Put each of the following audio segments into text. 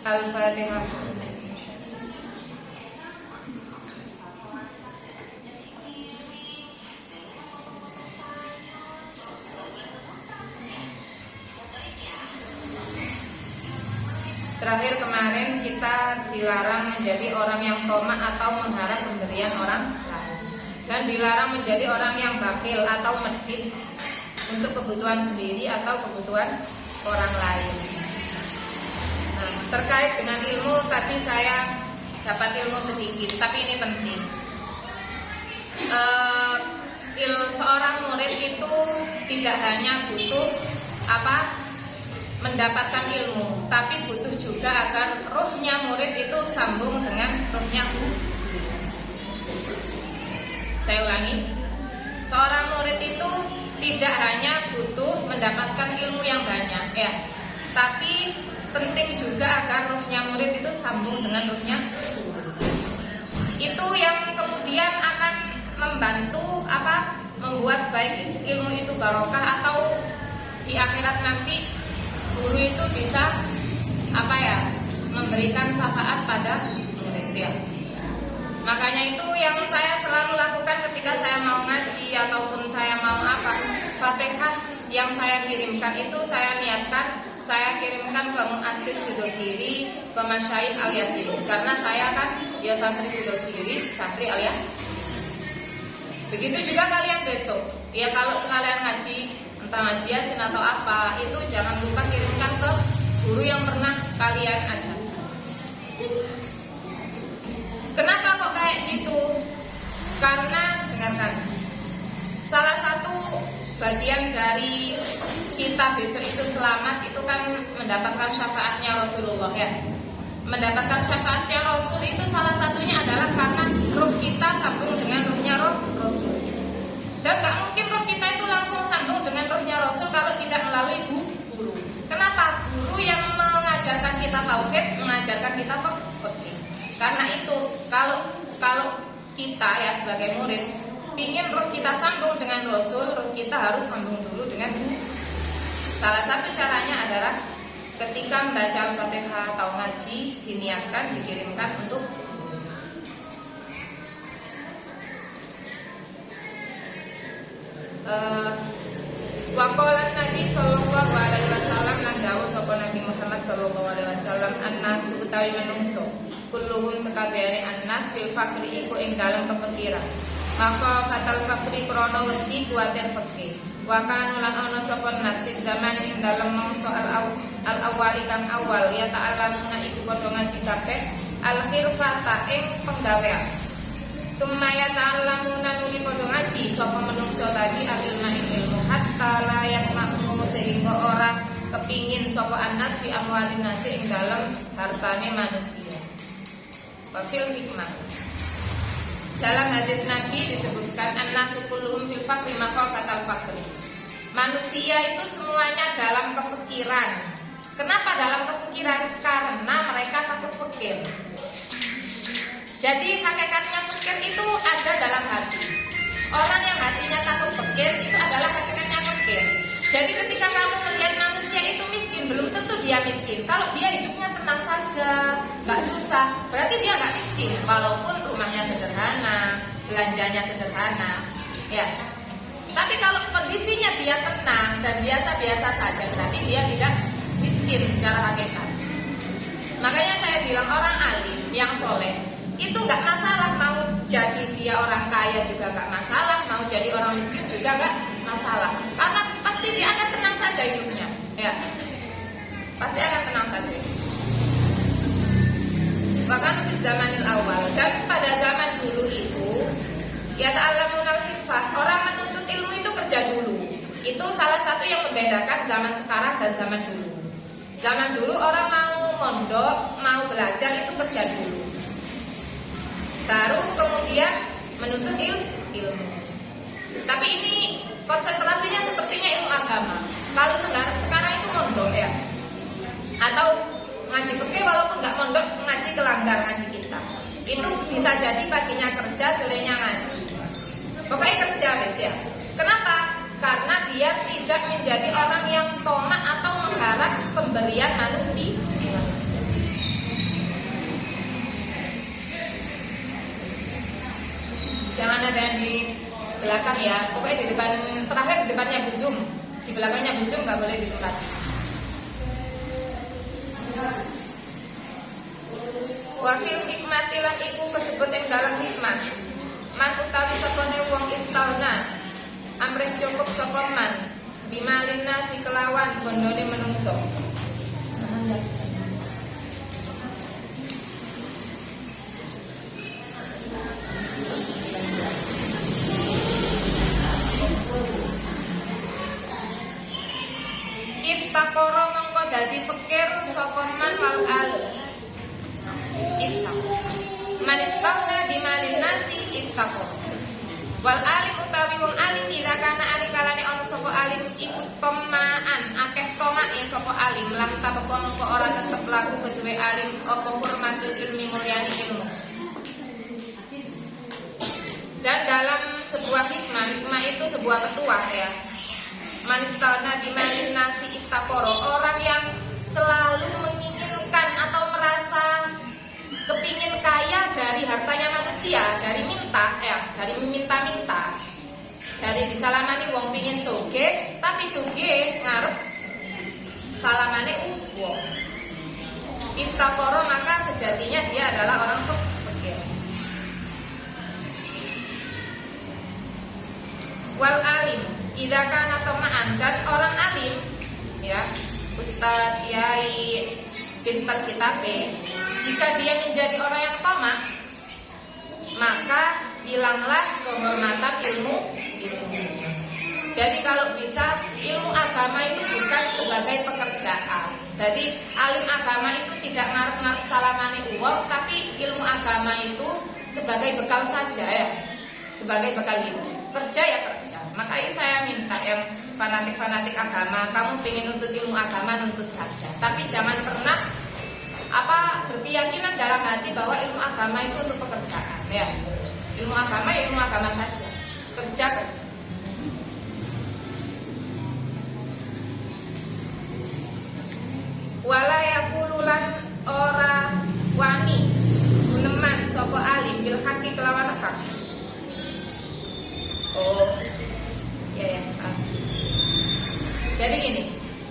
Al-Fatihah. Terakhir kemarin kita dilarang menjadi orang yang tomak atau mengharap pemberian orang lain, dan dilarang menjadi orang yang bakhil atau medit untuk kebutuhan sendiri atau kebutuhan orang lain. Nah, terkait dengan ilmu tadi saya dapat ilmu sedikit, tapi ini penting. Seorang murid itu tidak hanya butuh mendapatkan ilmu, tapi butuh juga agar rohnya murid itu sambung dengan rohnya guru. Saya ulangi, seorang murid itu tidak hanya butuh mendapatkan ilmu yang banyak, tapi penting juga agar rohnya murid itu sambung dengan rohnya guru. Itu yang kemudian akan membantu membuat baik ilmu itu barokah, atau di akhirat nanti guru itu bisa memberikan syafaat pada murid ya. Makanya itu yang saya selalu lakukan ketika saya mau ngaji ataupun saya mau Fatihah yang saya kirimkan itu saya niatkan saya kirimkan ke Muassis Sidogiri, ke Masyayikh Al-Yasin, karena saya kan ya santri Sidogiri, santri Al-Yasin. Begitu juga kalian besok, ya kalau sekalian ngaji entah ngaji Yasin atau apa, itu jangan lupa kirimkan ke guru yang pernah kalian ajar. Kenapa kok kayak gitu? Karena dengarkan, salah satu bagian dari kita besok itu selamat itu kan mendapatkan syafaatnya Rasulullah ya. Mendapatkan syafaatnya Rasul itu salah satunya adalah karena ruh kita sambung dengan ruhnya Rasul. Dan gak mungkin roh kita itu langsung sambung dengan rohnya Rasul kalau tidak melalui guru. Kenapa? Guru yang mengajarkan kita tauhid, mengajarkan kita fikih. Karena itu kalau kita ya sebagai murid ingin roh kita sambung dengan Rasul, roh kita harus sambung dulu dengan guru. Salah satu caranya adalah ketika membaca Al-Fatihah atau ngaji diniatkan dikirimkan untuk Waqala Nabi sallallahu alaihi wasallam lan dawuh sapa Nabi Muhammad sallallahu alaihi wasallam annasu utawi manungso kulluhum sakabehane annas fil faqri iku ing dalem kepikiran maka fatal faqri krana wedi kuwatir fikih wa kanu lan ana sapa nas fi zaman ing dalem mangsa al awali kang awal ya ta'allamuna iku padha ngaji kabeh al khilfata ing penggawean. Tumaya ta'allamuna nuli padha ngaji sapa menungso tadi al-ilma ilmu hatta la yatma'u sehingga ora kepingin sapa annas fi amwalin nasi ing dalem hartane manusia. Wafil hikmah. Dalam hadis Nabi disebutkan annasu kulluhum fil faqri maqafatal faqri. Manusia itu semuanya dalam kefikiran. Kenapa dalam kefikiran? Karena mereka takut fakir. Jadi hakikatnya fakir itu ada dalam hati. Orang yang hatinya takut fakir itu adalah hakikatnya fakir. Jadi ketika kamu melihat manusia itu miskin, belum tentu dia miskin. Kalau dia hidupnya tenang saja, nggak susah, berarti dia nggak miskin. Walaupun rumahnya sederhana, belanjanya sederhana, ya. Tapi kalau kondisinya dia tenang dan biasa-biasa saja, berarti dia tidak miskin secara hakikat. Makanya saya bilang orang alim yang soleh itu nggak masalah, mau jadi dia orang kaya juga nggak masalah, mau jadi orang miskin juga nggak masalah, karena pasti dia akan tenang saja hidupnya, ya, pasti akan tenang saja. Bahkan di zamanil awal dan pada zaman dulu itu, ya ta'allamunal hifah, orang menuntut ilmu itu kerja dulu. Itu salah satu yang membedakan zaman sekarang dan zaman dulu. Zaman dulu orang mau mondok, mau belajar itu kerja dulu, baru kemudian menuntut ilmu. Tapi ini konsentrasinya sepertinya ilmu agama. Kalau sekarang itu mondok ya, atau ngaji fikih walaupun nggak mondok, ngaji kelanggar ngaji kita. Itu bisa jadi paginya kerja, sorenya ngaji. Pokoknya kerja wes ya. Kenapa? Karena dia tidak menjadi orang yang tomak atau mengharap pemberian manusia. Jangan ada yang di belakang ya. Pokoknya di depan, terakhir di depannya buzum. Di belakangnya buzum nggak boleh di tempat. Wafil hikmati lan iku kesebut ing dalam hikmah. Man utawi sapane wong istauna amrih cukup sapa man bimalin nasi kelawan bondone menungso. Iftakoro mongko dadi fikir sapa man wal al. Iftakor. Man istauna bimalin nasi iftakor. Wal alim utawi wong alim ida kana ari kalane ana sapa alim iku tomaan akeh tomake sapa alim lam tabako mongko ora tetep laku kedue alim apa hormatul ilmi mulyani ilmu. Dan dalam sebuah hikmah itu sebuah petuah ya. Manistauna bimalin nasi iftakoro, orang yang selalu menginginkan atau merasa kepingin kaya dari hartanya manusia, dari minta ya, dari meminta-minta, dari disalamani wong pingin soge, tapi soge ngarep salamane wong. Iftakoro maka sejatinya dia adalah orang fakir. Wal alim idza kana tamaan, dan orang alim ya, ustadz, kiai, pintar kitabe, jika dia menjadi orang yang tamak, maka hilanglah kehormatan ilmu. Jadi kalau bisa ilmu agama itu bukan sebagai pekerjaan. Jadi alim agama itu tidak ngarep-ngarep salamane uang, tapi ilmu agama itu sebagai bekal saja ya, sebagai bekal hidup. Kerja ya kerja. Makanya saya minta yang fanatik-fanatik agama, kamu pengen nuntut ilmu agama, nuntut saja. Tapi jangan pernah berkeyakinan dalam hati bahwa ilmu agama itu untuk pekerjaan ya. Ilmu agama ya ilmu agama saja. Kerja. Wala yaqululan ora wani guneman sapa alim bil haqi kelawan hak. Oh, ya. Jadi gini,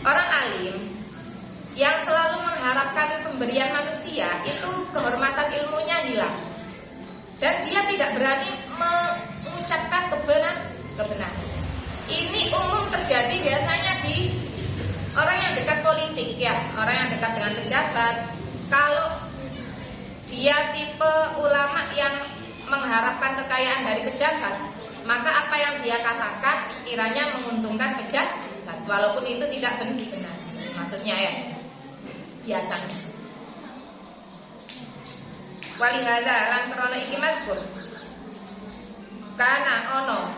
orang alim yang selalu mengharapkan pemberian manusia itu kehormatan ilmunya hilang, dan dia tidak berani mengucapkan kebenaran. Ini umum terjadi biasanya di orang yang dekat politik ya, orang yang dekat dengan pejabat. Kalau dia tipe ulama yang mengharapkan kekayaan dari pejabat, maka apa yang dia katakan sekiranya menguntungkan pejabat, walaupun itu tidak benar. Maksudnya ya, biasanya. Walihada lan krana iki mazkur. Kana ono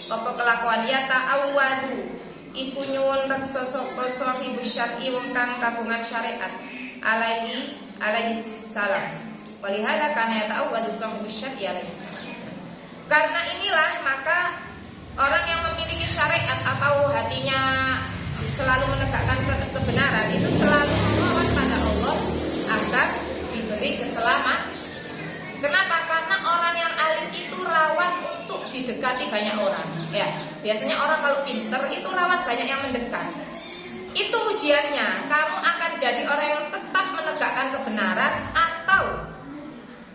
apa kelakuan ya ta'awwadu iku nyuwun reksa sapa sahibus syar'i wong kang kagungan syariat alaihi salam. Walihada kana ya ta'awwadu sahibus syar'i alaihi salam. Karena inilah maka orang yang memiliki syariat atau hatinya selalu menegakkan kebenaran itu selalu memohon pada Allah agar diberi keselamatan. Kenapa? Karena orang yang alim itu rawan untuk didekati banyak orang. Ya, biasanya orang kalau pinter itu rawan banyak yang mendekat. Itu ujiannya. Kamu akan jadi orang yang tetap menegakkan kebenaran atau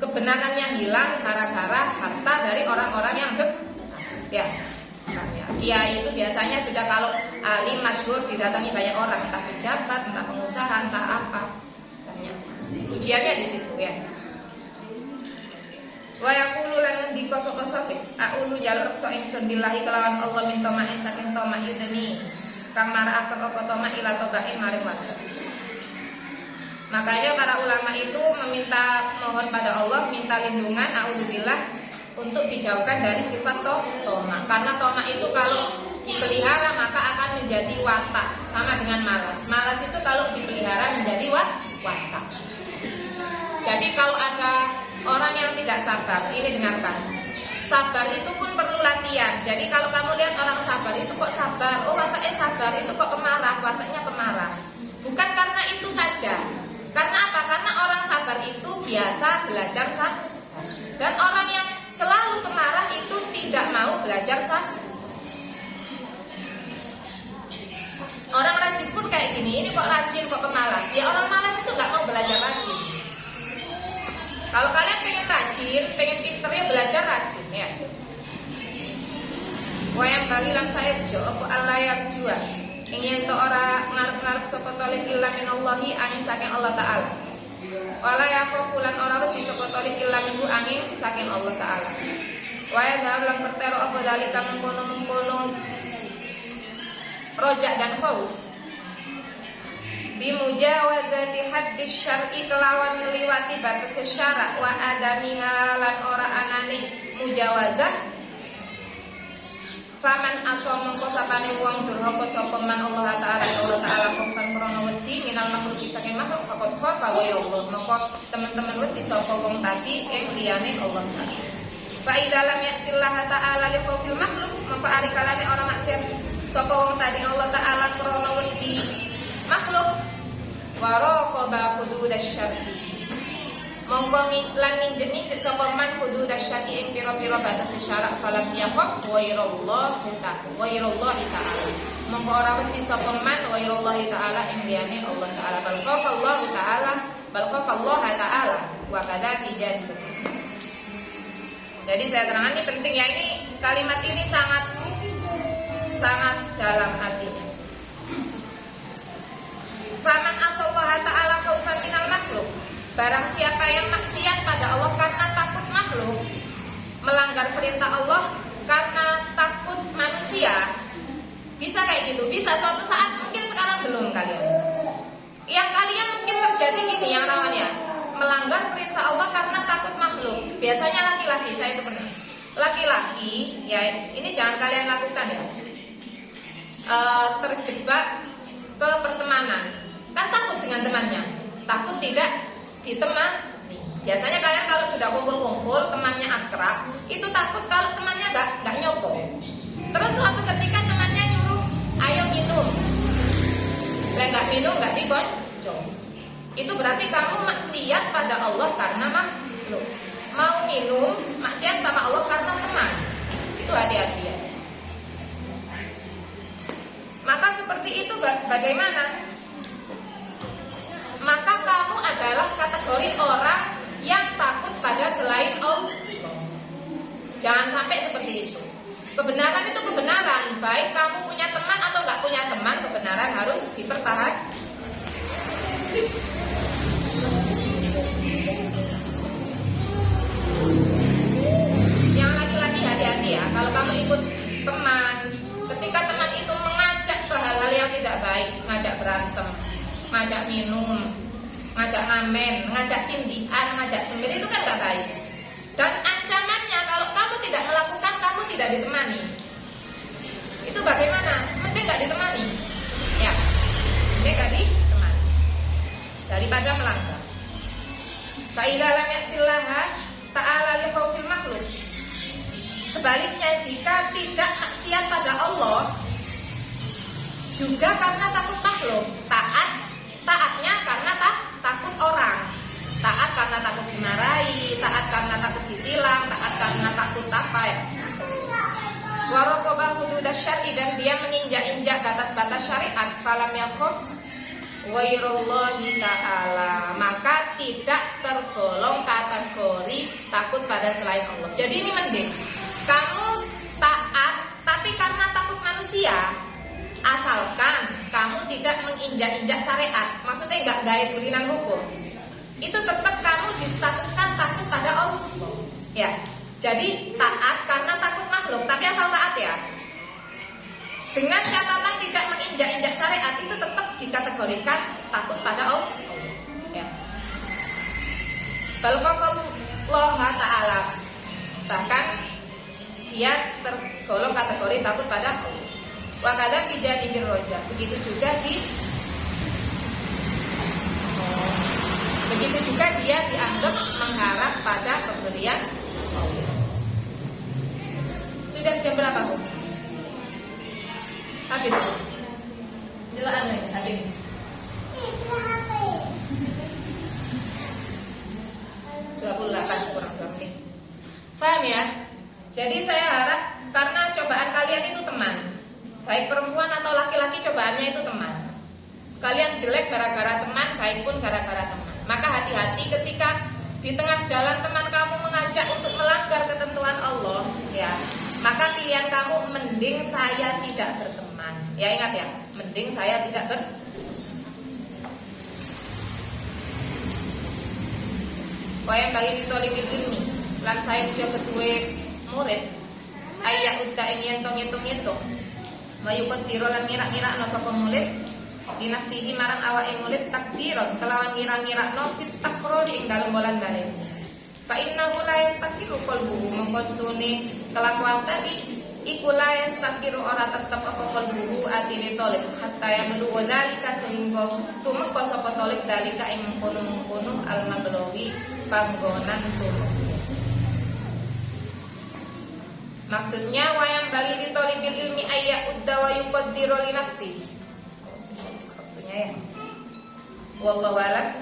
kebenarannya hilang gara-gara harta dari orang-orang yang dekat. Ya. Kiai itu biasanya sudah kalau alim masyhur didatangi banyak orang, entah pejabat, entah pengusaha, entah apa. Banyak. Ujiannya di situ ya. Wa yaqulu lan ndika sapa sahib, a'udzu jalur reksa ingsun billahi kelawan Allah min tamain saking tamak yudemi. Kang maraaken apa tamak ila tobain maring wadah. Makanya para ulama itu meminta mohon pada Allah, minta lindungan a'udzubillah untuk dijauhkan dari sifat tomak. Karena tomak itu kalau dipelihara maka akan menjadi watak, sama dengan malas. Malas itu kalau dipelihara menjadi watak. Jadi kalau ada orang yang tidak sabar, ini dengarkan. Sabar itu pun perlu latihan. Jadi kalau kamu lihat orang sabar itu kok sabar, oh wataknya sabar, itu kok pemarah, wataknya pemarah. Bukan karena itu saja. Karena apa? Karena orang sabar itu biasa belajar sabar. Dan orang yang selalu kalau pemarah itu tidak mau belajar sabar. Orang rajin pun kayak gini, ini kok rajin kok pemalas. Ya orang malas itu nggak mau belajar rajin. Kalau kalian pengen rajin, pengen pinter ya belajar rajin ya. Wayang bagi lang saya jo, apa alayar jua. Ingin to ora ngarep-ngarep sapa talib illa minallahi angin saking Allah Ta'ala. Wala yakhafulan ora wedi sapa talib illa minhu angin saking Allah Ta'ala. Waya dalam pertero apa dalika mengkono-mengkono rojak dan khauf bimujawazati haddis syar'i kelawan ngliwati batas syarak wa adamiha lan ora anane mujawazah faman aswa mengko sapane wong durhaka sapa man Allah Ta'ala khaufan krana wedi minal makhluk saking makhluk fakot khafa wa Allah maka teman-teman wedi sapa wong tadi liyane Allah Ta'ala fa idza lam yaksillah ta'ala li khaufil makhluk maka ari kalane ora maksiat sapa wong tadi Allah Ta'ala krana wedi makhluk waraqaba hududasy syar'i monggo lan ninjek-ninjek sapa man hududasy syar'i ing pira-pira batas syarak falam yakhaf wairallahi ta'ala monggo ora wedi sapa man wairallahi ta'ala ing liyane Allah Ta'ala bal khafa Allah Ta'ala wa kadza fi jannah. Jadi saya terangkan ini penting ya, ini kalimat ini sangat dalam artinya. Faman asallaha ta'ala khaufan minal makhluk. Barang siapa yang maksiat pada Allah karena takut makhluk, melanggar perintah Allah karena takut manusia. Bisa kayak gitu, bisa suatu saat, mungkin sekarang belum kalian. Yang kalian mungkin terjadi gini yang namanya melanggar perintah Allah karena takut makhluk. Biasanya laki-laki, saya itu pernah. Laki-laki, ya ini jangan kalian lakukan ya. Terjebak ke pertemanan, kan takut dengan temannya, takut tidak ditemani. Biasanya kalian kalau sudah kumpul-kumpul, temannya akrab, itu takut kalau temannya nggak nyokong. Terus suatu ketika temannya nyuruh, ayo minum, setelah nggak minum nggak digoncong, itu berarti kamu maksiat pada Allah karena makhluk. Mau minum, maksiat sama Allah karena teman, itu hati-hati ya. Maka seperti itu bagaimana? Maka kamu adalah kategori orang yang takut pada selain Allah. Jangan sampai seperti itu. Kebenaran itu kebenaran, baik kamu punya teman atau nggak punya teman, kebenaran harus dipertahankan. Yang laki-laki hati-hati ya, kalau kamu ikut teman, ketika teman itu mengajak ke hal-hal yang tidak baik, ngajak berantem, ngajak minum, ngajak ngamen, ngajak tindian, ngajak semir, itu kan gak baik. Dan ancamannya kalau kamu tidak melakukan, kamu tidak ditemani. Itu bagaimana? Mending gak ditemani. Ya, mending gak ditemani daripada melanggar. Fa'idza lam yaksillaha ta'ala li khaufil makhluk. Sebaliknya, jika tidak maksiat pada Allah juga karena takut makhluk, taatnya karena takut orang, taat karena takut dimarahi, taat karena takut ditilang, taat karena takut apa ya, waraqaba hududasy syar'i, dan dia menginjak-injak batas-batas syariat, falam yakhaf wairallahi ta'ala, maka tidak tergolong kategori takut pada selain Allah. Jadi ini mending kamu taat tapi karena takut manusia, asalkan kamu tidak menginjak-injak syariat, maksudnya nggak gaya turunan hukum, itu tetap kamu distatuskan takut pada Allah. Ya, jadi taat karena takut makhluk, tapi asal taat ya. Dengan catatan tidak menginjak-injak syariat, itu tetap dikategorikan takut pada Allah. Ya. Bal khafallaha ta'ala, bahkan dia tergolong kategori takut pada Allah. Wa kadza fi janibir roja, begitu juga dia dianggap mengharap pada pemberian Allah. Sudah jam berapa, Bu? Habis. Jelaan nih, habis. Dua 28 kurang 2 menit. Paham ya? Jadi saya harap karena cobaan kalian itu teman, baik perempuan atau laki-laki cobaannya itu teman. Kalian jelek gara-gara teman, baik pun gara-gara teman. Maka hati-hati ketika di tengah jalan teman kamu mengajak untuk melanggar ketentuan Allah, ya. Maka pilihan kamu mending saya tidak berteman. Ya ingat ya, mending saya tidak Wayang bagi ditolibil ilmi lan saya usia kedua murid ayat uta ing yentong mayukot tiro lan ngira-ngira no sapa murid dinafsihi marang awake murid takdiron kelawan ngira-ngira no fit takrori ing dalem bolan balik fa innahu la yastaqiru qalbuhu mengkostune kelakuan tadi iku la yastaqiru ora tetep apa qalbuhu atine tolib hatta yang melu dalika sehingga tumeka sapa tolib dalika ing mengkono-mengkono al mablowi panggonan tumeka. Maksudnya wayang bagi ditolibil ilmi ayya udda wa yuqaddiru li nafsi. Waktunya ya. Wallahu a'lam.